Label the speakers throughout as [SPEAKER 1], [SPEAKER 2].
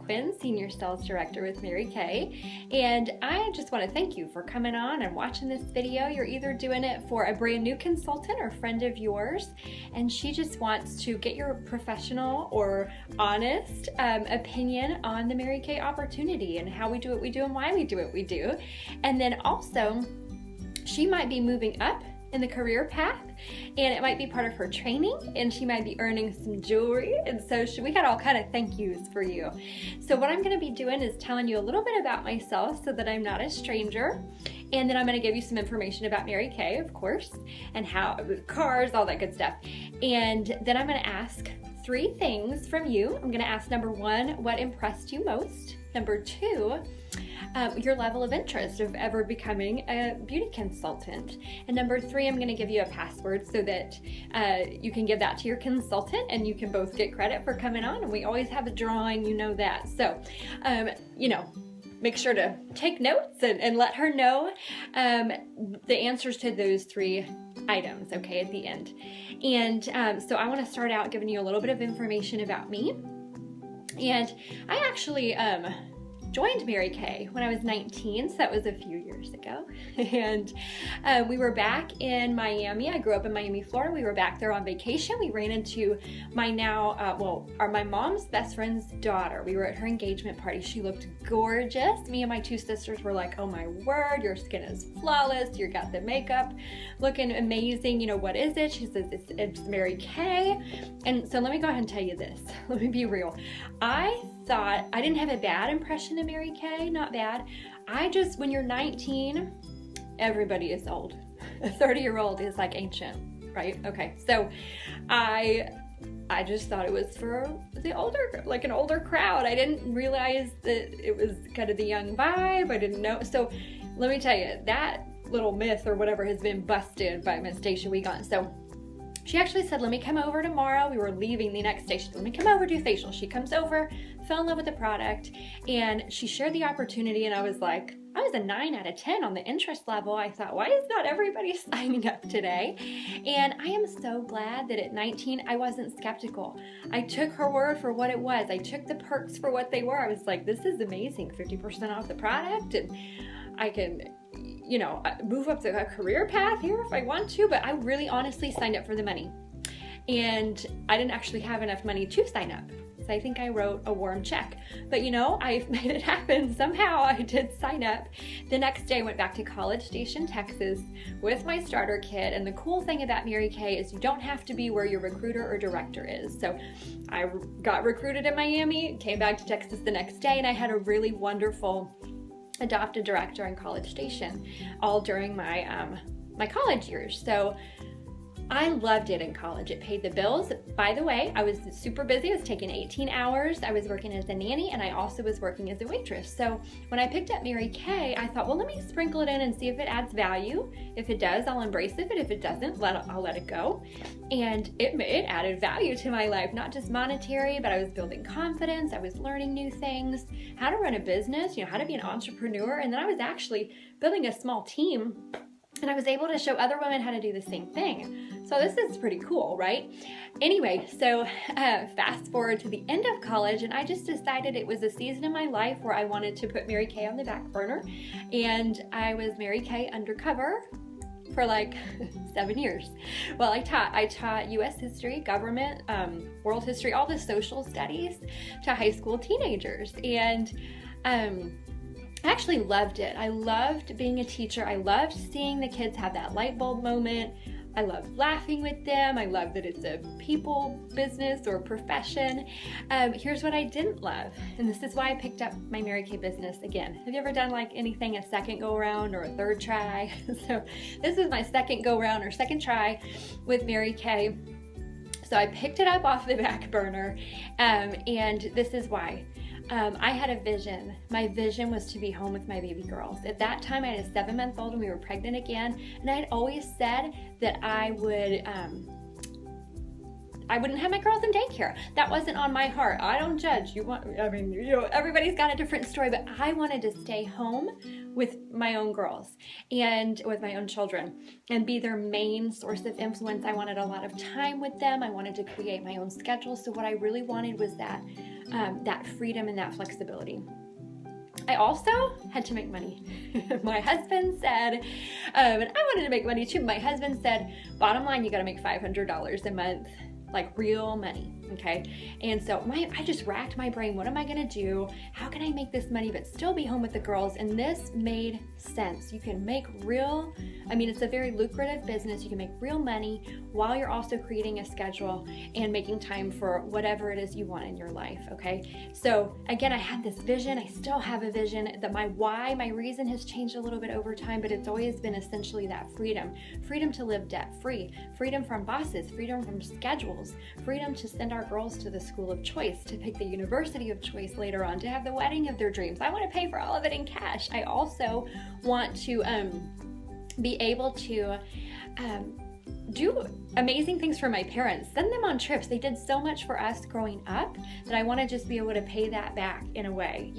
[SPEAKER 1] Quinn, Senior Sales Director with Mary Kay, and I just want to thank you for coming on and watching this video. You're either doing it for a brand new consultant or friend of yours, and she just wants to get your professional or honest opinion on the Mary Kay opportunity and how we do what we do and why we do what we do. And then also, she might be moving up in the career path, and it might be part of her training, and she might be earning some jewelry, and so we got all kind of thank yous for you. So what I'm going to be doing is telling you a little bit about myself so that I'm not a stranger, and then I'm going to give you some information about Mary Kay, of course, and how cars, all that good stuff. And then I'm going to ask 3 things from you. I'm going to ask, number 1, what impressed you most? Number 2, your level of interest of ever becoming a beauty consultant. And number 3, I'm going to give you a password so that you can give that to your consultant and you can both get credit for coming on. And we always have a drawing, you know that. So, make sure to take notes and let her know the answers to those 3 items, okay, at the end. And so I want to start out giving you a little bit of information about me. And I actually joined Mary Kay when I was 19, so that was a few years ago. And we were back in Miami. I grew up in Miami, Florida. We were back there on vacation. We ran into my my mom's best friend's daughter. We were at her engagement party. She looked gorgeous. Me and my 2 sisters were like, oh my word, your skin is flawless. You got the makeup looking amazing. You know, what is it? She says, it's Mary Kay. And so let me go ahead and tell you this. Let me be real. I thought I didn't have a bad impression of Mary Kay, not bad. When you're 19, everybody is old. A 30-year-old is like ancient, right? Okay, so I just thought it was for the older, like an older crowd. I didn't realize that it was kind of the young vibe. I didn't know. So let me tell you, that little myth or whatever has been busted by Miss Stacia Wiegand. So she actually said, let me come over tomorrow. We were leaving the next day. She said, let me come over, do facial. She comes over, fell in love with the product, and she shared the opportunity, and I was a 9 out of 10 on the interest level. I thought, why is not everybody signing up today? And I am so glad that at 19, I wasn't skeptical. I took her word for what it was. I took the perks for what they were. I was like, this is amazing, 50% off the product, and I can, move up the career path here if I want to, but I really honestly signed up for the money. And I didn't actually have enough money to sign up. So I think I wrote a warm check. But I made it happen. Somehow I did sign up. The next day I went back to College Station, Texas with my starter kit. And the cool thing about Mary Kay is you don't have to be where your recruiter or director is. So I got recruited in Miami, came back to Texas the next day, and I had a really wonderful adopted director in College Station all during my my college years. So I loved it in college. It paid the bills. By the way, I was super busy. I was taking 18 hours. I was working as a nanny, and I also was working as a waitress. So when I picked up Mary Kay, I thought, well, let me sprinkle it in and see if it adds value. If it does, I'll embrace it. But if it doesn't, I'll let it go. And it added value to my life, not just monetary, but I was building confidence. I was learning new things, how to run a business, how to be an entrepreneur. And then I was actually building a small team, and I was able to show other women how to do the same thing. So this is pretty cool, right? Anyway, so fast forward to the end of college, and I just decided it was a season in my life where I wanted to put Mary Kay on the back burner. And I was Mary Kay undercover for like 7 years. Well, I taught U.S. history, government, world history, all the social studies to high school teenagers. And I actually loved it. I loved being a teacher. I loved seeing the kids have that light bulb moment. I love laughing with them. I love that it's a people business or profession. Here's what I didn't love, and this is why I picked up my Mary Kay business again. Have you ever done like anything a second go around or a third try? So this is my second go around or second try with Mary Kay. So I picked it up off the back burner, and this is why. I had a vision. My vision was to be home with my baby girls. At that time, I had a 7-month-old and we were pregnant again. And I had always said that I would I wouldn't have my girls in daycare. That wasn't on my heart. I don't judge. Everybody's got a different story, but I wanted to stay home with my own girls and with my own children and be their main source of influence. I wanted a lot of time with them. I wanted to create my own schedule. So what I really wanted was that freedom and that flexibility. I also had to make money. My husband said, and I wanted to make money too. My husband said, bottom line, you got to make $500 a month, like real money. Okay. And so I just racked my brain. What am I going to do? How can I make this money, but still be home with the girls? And this made sense. You can make it's a very lucrative business. You can make real money while you're also creating a schedule and making time for whatever it is you want in your life. Okay. So again, I had this vision. I still have a vision that my reason has changed a little bit over time, but it's always been essentially that freedom to live debt free, freedom from bosses, freedom from schedules, freedom to send our girls to the school of choice, to pick the university of choice later on, to have the wedding of their dreams. I want to pay for all of it in cash. I also want to be able to do amazing things for my parents, send them on trips. They did so much for us growing up that I want to just be able to pay that back in a way,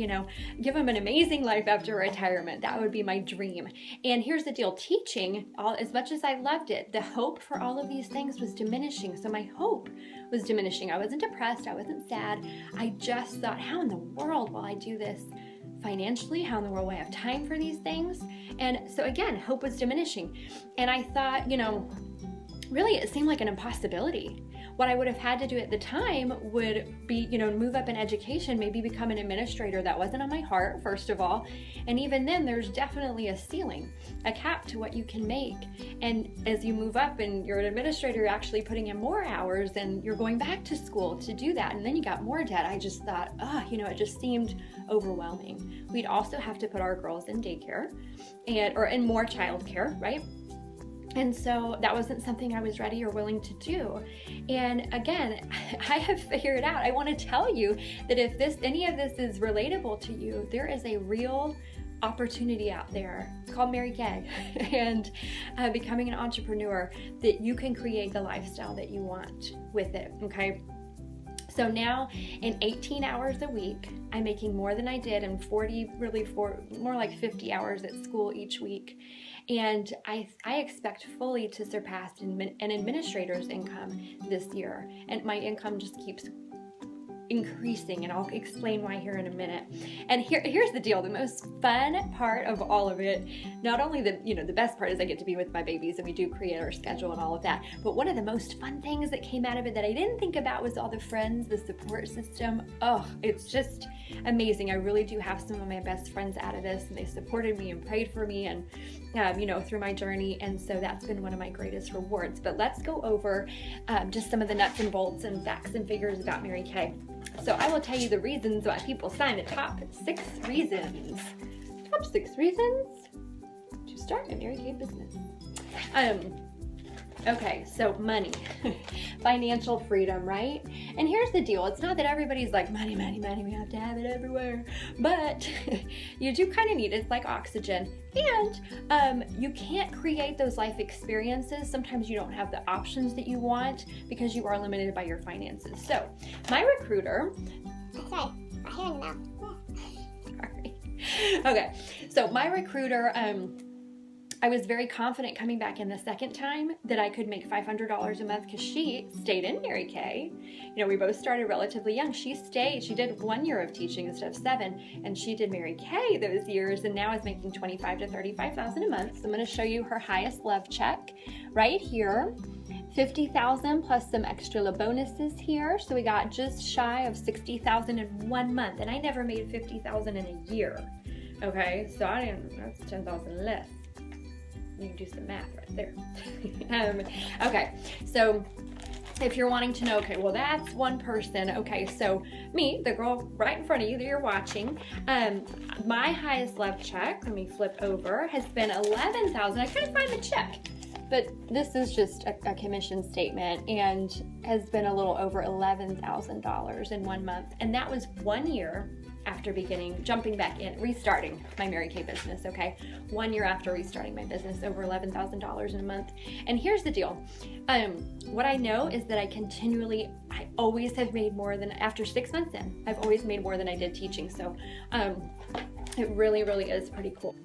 [SPEAKER 1] give them an amazing life after retirement. That would be my dream. And here's the deal, teaching, as much as I loved it, the hope for all of these things was diminishing. So my hope was diminishing. I wasn't depressed. I wasn't sad. I just thought, how in the world will I do this financially? How in the world will I have time for these things? And so again, hope was diminishing. And I thought, really it seemed like an impossibility. What I would have had to do at the time would be, move up in education, maybe become an administrator. That wasn't on my heart, first of all. And even then, there's definitely a ceiling, a cap to what you can make. And as you move up and you're an administrator, you're actually putting in more hours and you're going back to school to do that. And then you got more debt. I just thought, it just seemed overwhelming. We'd also have to put our girls in daycare or in more childcare, right? And so that wasn't something I was ready or willing to do. And again, I have figured out, I want to tell you that if any of this is relatable to you, there is a real opportunity out there. It's called Mary Kay and becoming an entrepreneur, that you can create the lifestyle that you want with it. Okay. So now in 18 hours a week, I'm making more than I did in more like 50 hours at school each week. And I expect fully to surpass an administrator's income this year. And my income just keeps increasing, and I'll explain why here in a minute. And here's the deal, the most fun part of all of it, not only the best part is I get to be with my babies and we do create our schedule and all of that, but one of the most fun things that came out of it that I didn't think about was all the friends, the support system. Oh, it's just amazing. I really do have some of my best friends out of this, and they supported me and prayed for me and through my journey. And so that's been one of my greatest rewards. But let's go over just some of the nuts and bolts and facts and figures about Mary Kay. So I will tell you the reasons why people sign the top 6 reasons. Top 6 reasons to start a Mary Kay business. Okay, so money, financial freedom, right? And here's the deal. It's not that everybody's like, money, money, money, we have to have it everywhere. But you do kind of need it. It's like oxygen. And you can't create those life experiences. Sometimes you don't have the options that you want because you are limited by your finances. So my recruiter...
[SPEAKER 2] Sorry, I hear you now.
[SPEAKER 1] Sorry. Okay, so my recruiter... I was very confident coming back in the second time that I could make $500 a month because she stayed in Mary Kay. We both started relatively young. She did 1 year of teaching instead of 7, and she did Mary Kay those years, and now is making $25,000 to $35,000 a month. So I'm going to show you her highest love check right here. $50,000 plus some extra bonuses here. So we got just shy of $60,000 in 1 month, and I never made $50,000 in a year. Okay, so that's $10,000 less. You can do some math right there. Okay, so if you're wanting to know, okay, well, that's one person. Okay, so me, the girl right in front of you that you're watching, my highest love check, let me flip over, has been $11,000. I couldn't find the check, but this is just a commission statement, and has been a little over $11,000 in 1 month. And that was 1 year after jumping back in, restarting my Mary Kay business, okay? 1 year after restarting my business, over $11,000 in a month. And here's the deal. What I know is that I always have made more than, after 6 months in, I've always made more than I did teaching. So it really, really is pretty cool.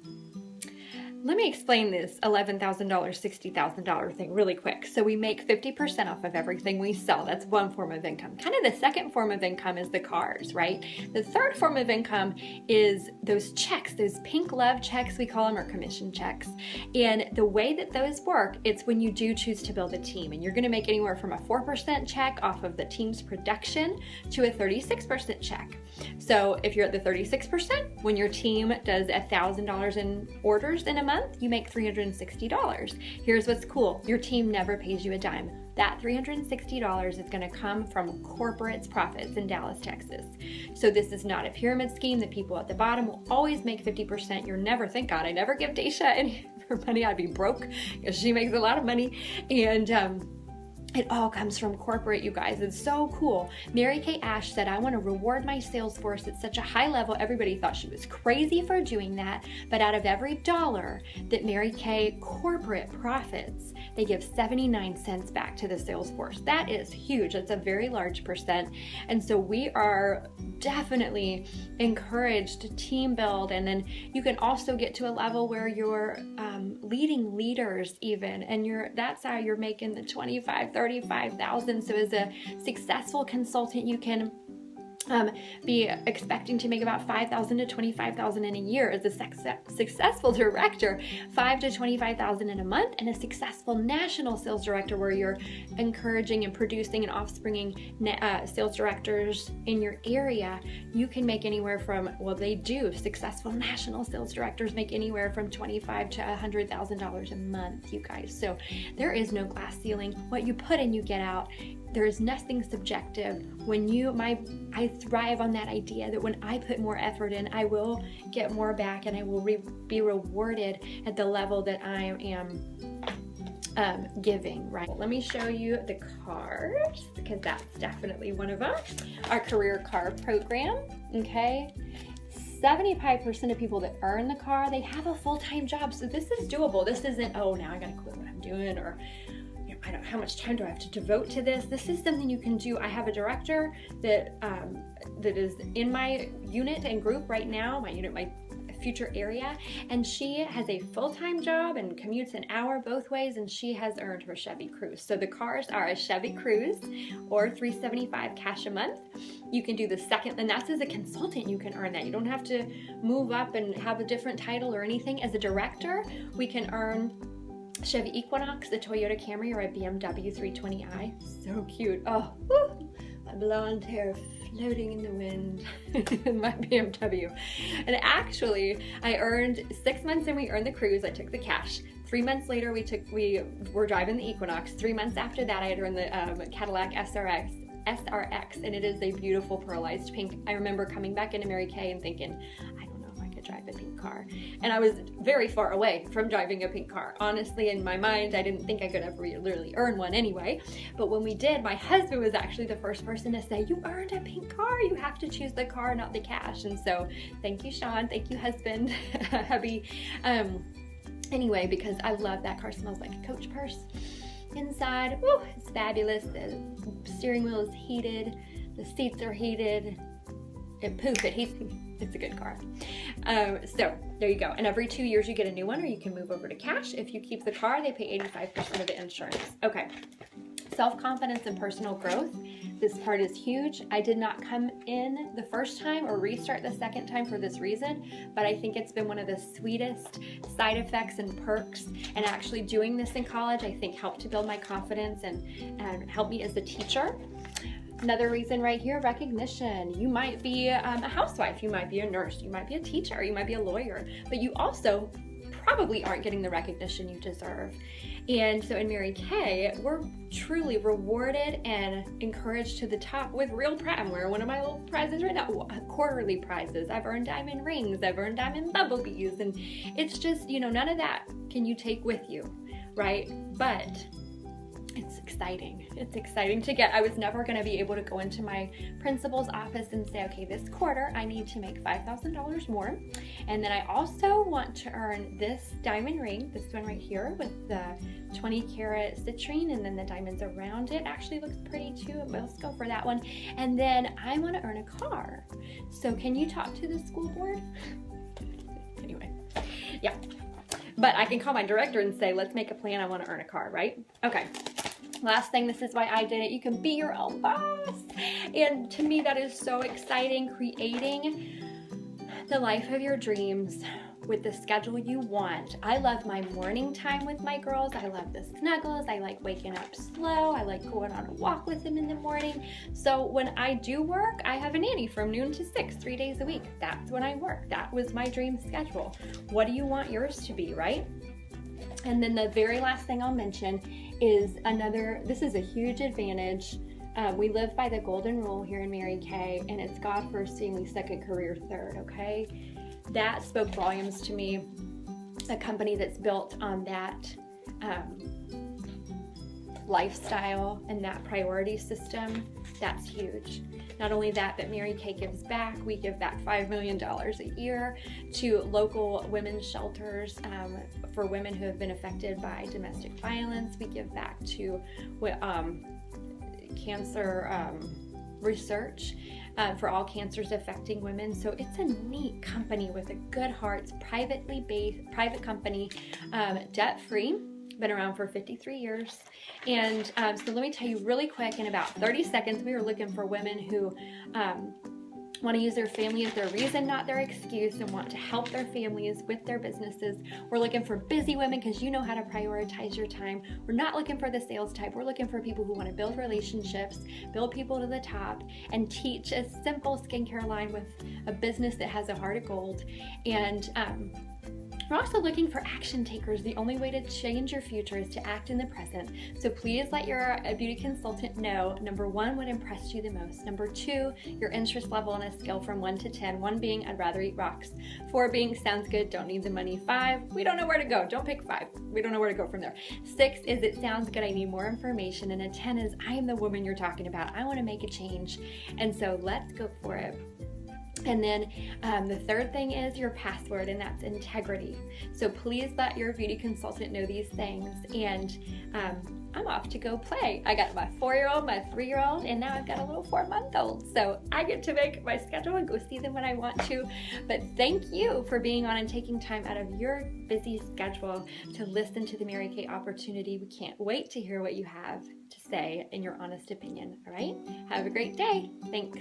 [SPEAKER 1] Let me explain this $11,000, $60,000 thing really quick. So we make 50% off of everything we sell. That's one form of income. Kind of the second form of income is the cars, right? The third form of income is those checks, those pink love checks, we call them, or commission checks. And the way that those work, it's when you do choose to build a team. And you're going to make anywhere from a 4% check off of the team's production to a 36% check. So if you're at the 36%, when your team does $1,000 in orders in a month, you make $360. Here's what's cool. Your team never pays you a dime. That $360 is going to come from corporate's profits in Dallas, Texas. So this is not a pyramid scheme. The people at the bottom will always make 50%. You'll never think, God, I never give Daisha any money. I'd be broke, because she makes a lot of money. And it all comes from corporate, you guys. It's so cool. Mary Kay Ash said, I want to reward my sales force at such a high level. Everybody thought she was crazy for doing that. But out of every dollar that Mary Kay corporate profits, they give 79 cents back to the sales force. That is huge. That's a very large percent. And so we are definitely encouraged to team build. And then you can also get to a level where you're leading leaders even, and that's how you're making the 35,000. So as a successful consultant, you can be expecting to make about $5,000 to $25,000 in a year. As a successful director, $5,000 to $25,000 in a month, and a successful national sales director, where you're encouraging and producing and offspringing sales directors in your area, you can make anywhere from, successful national sales directors make anywhere from $25,000 to $100,000 a month, you guys. So there is no glass ceiling. What you put in, you get out. There is nothing subjective. I thrive on that idea that when I put more effort in, I will get more back, and I will be rewarded at the level that I am giving, right? Let me show you the cars, because that's definitely one of them. Our career car program, okay? 75% of people that earn the car, they have a full-time job. So this is doable. This isn't, oh, now I gotta quit what I'm doing, or I don't know, how much time do I have to devote to this? This is something you can do. I have a director that is in my unit and group right now, my future area, and she has a full-time job and commutes an hour both ways, and she has earned her Chevy Cruze. So the cars are a Chevy Cruze or $375 cash a month. You can do the second, and that's as a consultant you can earn that. You don't have to move up and have a different title or anything. As a director, we can earn Chevy Equinox, the Toyota Camry, or a BMW 320i. So cute. Oh, woo, my blonde hair floating in the wind in my BMW. And actually, I earned 6 months and we earned the Cruze. I took the cash. 3 months later, we were driving the Equinox. 3 months after that, I had earned the Cadillac SRX, and it is a beautiful pearlized pink. I remember coming back into Mary Kay and thinking, I don't know if I could drive a pink car. And I was very far away from driving a pink car. Honestly, in my mind, I didn't think I could ever literally earn one anyway. But when we did, my husband was actually the first person to say, you earned a pink car. You have to choose the car, not the cash. And so thank you, Sean. Thank you, husband, hubby. Anyway, because I love that car. Smells like a Coach purse. Inside, woo, it's fabulous. The steering wheel is heated. The seats are heated. It's a good car. So there you go. And every 2 years you get a new one, or you can move over to cash. If you keep the car, they pay 85% of the insurance. Okay. Self-confidence and personal growth. This part is huge. I did not come in the first time or restart the second time for this reason, but I think it's been one of the sweetest side effects and perks. And actually doing this in college, I think helped to build my confidence and help me as a teacher. Another reason right here, recognition. You might be a housewife, you might be a nurse, you might be a teacher, you might be a lawyer, but you also probably aren't getting the recognition you deserve. And so in Mary Kay, we're truly rewarded and encouraged to the top with real prize. I'm wearing one of my little prizes right now, quarterly prizes. I've earned diamond rings, I've earned diamond bumblebees, and it's just, none of that can you take with you, right? But it's exciting. It's exciting to get. I was never going to be able to go into my principal's office and say, okay, this quarter I need to make $5,000 more. And then I also want to earn this diamond ring, this one right here with the 20 karat citrine, and then the diamonds around it actually looks pretty too. Let's go for that one. And then I want to earn a car. So can you talk to the school board? Anyway, yeah. But I can call my director and say, let's make a plan. I want to earn a car, right? Okay. Last thing, this is why I did it. You can be your own boss. And to me, that is so exciting, creating the life of your dreams with the schedule you want. I love my morning time with my girls. I love the snuggles. I like waking up slow. I like going on a walk with them in the morning. So when I do work, I have a nanny from noon to 6, 3 days a week. That's when I work. That was my dream schedule. What do you want yours to be, right? And then the very last thing I'll mention is this is a huge advantage. We live by the golden rule here in Mary Kay, and it's God first, family second, career third, okay? That spoke volumes to me. A company that's built on that lifestyle and that priority system, that's huge. Not only that, but Mary Kay gives back. We give back $5 million a year to local women's shelters for women who have been affected by domestic violence. We give back to cancer research for all cancers affecting women. So it's a neat company with a good heart. It's private company, debt-free. Been around for 53 years. And so let me tell you really quick, in about 30 seconds, we are looking for women who want to use their family as their reason, not their excuse, and want to help their families with their businesses. We're looking for busy women because you know how to prioritize your time. We're not looking for the sales type. We're looking for people who want to build relationships, build people to the top, and teach a simple skincare line with a business that has a heart of gold. And we're also looking for action takers. The only way to change your future is to act in the present. So please let your beauty consultant know, number 1, what impressed you the most. Number 2, your interest level on a scale from 1 to 10. 1 being, I'd rather eat rocks. 4 being, sounds good, don't need the money. 5, we don't know where to go. Don't pick 5. We don't know where to go from there. 6 is, it sounds good, I need more information. And a 10 is, I am the woman you're talking about. I want to make a change. And so let's go for it. And then the third thing is your password, and that's integrity. So please let your beauty consultant know these things. And I'm off to go play. I got my 4-year-old, my 3-year-old, and now I've got a little 4-month-old. So I get to make my schedule and go see them when I want to. But thank you for being on and taking time out of your busy schedule to listen to the Mary Kay opportunity. We can't wait to hear what you have to say in your honest opinion. All right? Have a great day. Thanks.